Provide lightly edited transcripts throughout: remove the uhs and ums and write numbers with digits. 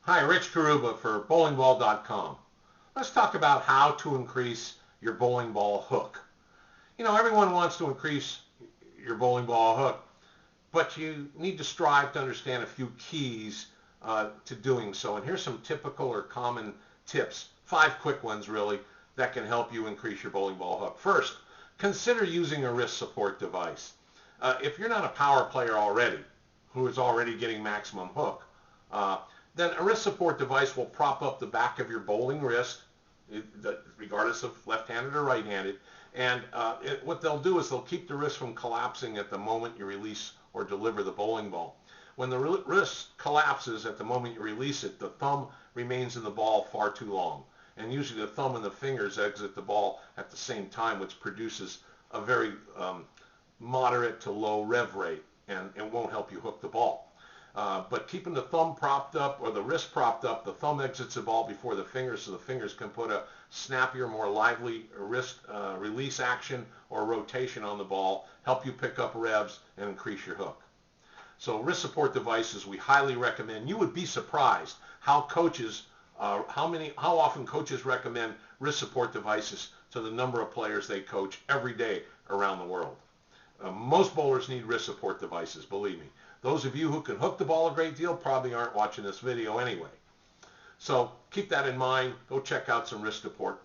Hi, Rich Carrubba for bowlingball.com. Let's talk about how to increase your bowling ball hook. You know, everyone wants to increase your bowling ball hook, but you need to strive to understand a few keys to doing so. And here's some typical or common tips, 5 quick ones really, that can help you increase your bowling ball hook. First, consider using a wrist support device. If you're not a power player already, who is already getting maximum hook, then a wrist support device will prop up the back of your bowling wrist, regardless of left-handed or right-handed. And what they'll do is they'll keep the wrist from collapsing at the moment you release or deliver the bowling ball. When the wrist collapses at the moment you release it, the thumb remains in the ball far too long. And usually the thumb and the fingers exit the ball at the same time, which produces a very moderate to low rev rate, and it won't help you hook the ball. But keeping the thumb propped up or the wrist propped up, the thumb exits the ball before the fingers, so the fingers can put a snappier, more lively wrist release action or rotation on the ball, help you pick up revs and increase your hook. So wrist support devices we highly recommend. You would be surprised how often coaches recommend wrist support devices to the number of players they coach every day around the world. Most bowlers need wrist support devices, believe me. Those of you who can hook the ball a great deal probably aren't watching this video anyway. So keep that in mind. Go check out some wrist support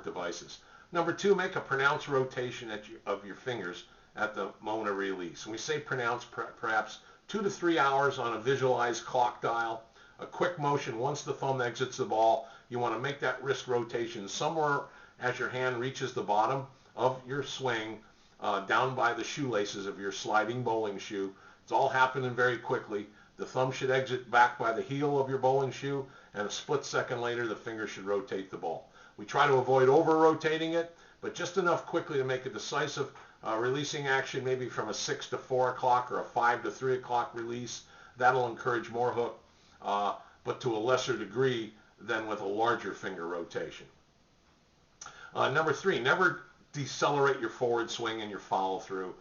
devices. Number 2, make a pronounced rotation of your fingers at the moment of release. And we say pronounced, perhaps 2 to 3 hours on a visualized clock dial. A quick motion once the thumb exits the ball. You want to make that wrist rotation somewhere as your hand reaches the bottom of your swing, down by the shoelaces of your sliding bowling shoe. It's all happening very quickly. The thumb should exit back by the heel of your bowling shoe, and a split second later the finger should rotate the ball. We try to avoid over-rotating it, but just enough quickly to make a decisive releasing action, maybe from a 6 to 4 o'clock or a 5 to 3 o'clock release. That'll encourage more hook, but to a lesser degree than with a larger finger rotation. Number 3, never decelerate your forward swing and your follow-through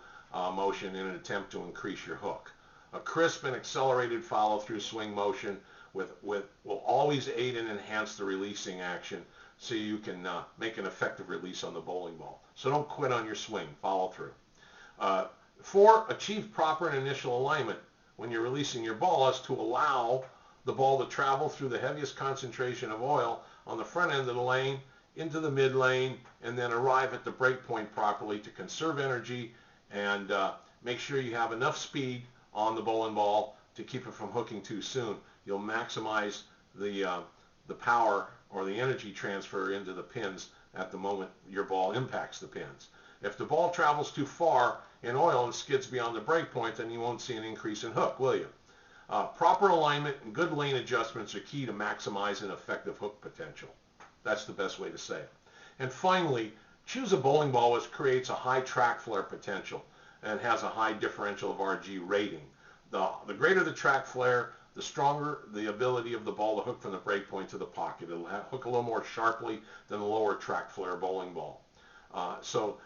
motion in an attempt to increase your hook. A crisp and accelerated follow-through swing motion will always aid and enhance the releasing action, so you can make an effective release on the bowling ball. So don't quit on your swing, follow through. 4, achieve proper and initial alignment when you're releasing your ball is to allow the ball to travel through the heaviest concentration of oil on the front end of the lane into the mid lane, and then arrive at the break point properly to conserve energy and make sure you have enough speed on the bowling ball to keep it from hooking too soon. You'll maximize the power or the energy transfer into the pins at the moment your ball impacts the pins. If the ball travels too far in oil and skids beyond the break point, then you won't see an increase in hook, will you? Proper alignment and good lane adjustments are key to maximizing effective hook potential. That's the best way to say it. And finally, choose a bowling ball which creates a high track flare potential and has a high differential of RG rating. The greater the track flare, the stronger the ability of the ball to hook from the break point to the pocket. It'll hook a little more sharply than a lower track flare bowling ball. So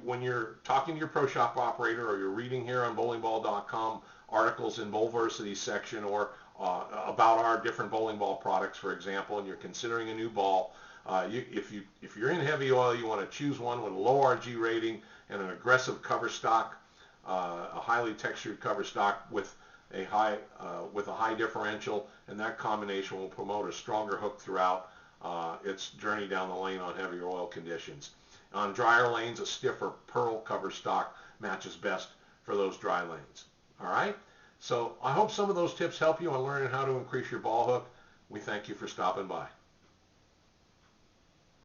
when you're talking to your pro shop operator, or you're reading here on bowlingball.com articles in Bowlversity section, or about our different bowling ball products, for example, and you're considering a new ball, if you're in heavy oil, you want to choose one with a low RG rating and an aggressive cover stock, a highly textured cover stock with a high differential, and that combination will promote a stronger hook throughout its journey down the lane on heavier oil conditions. On drier lanes, a stiffer pearl cover stock matches best for those dry lanes. All right? So I hope some of those tips help you on learning how to increase your ball hook. We thank you for stopping by.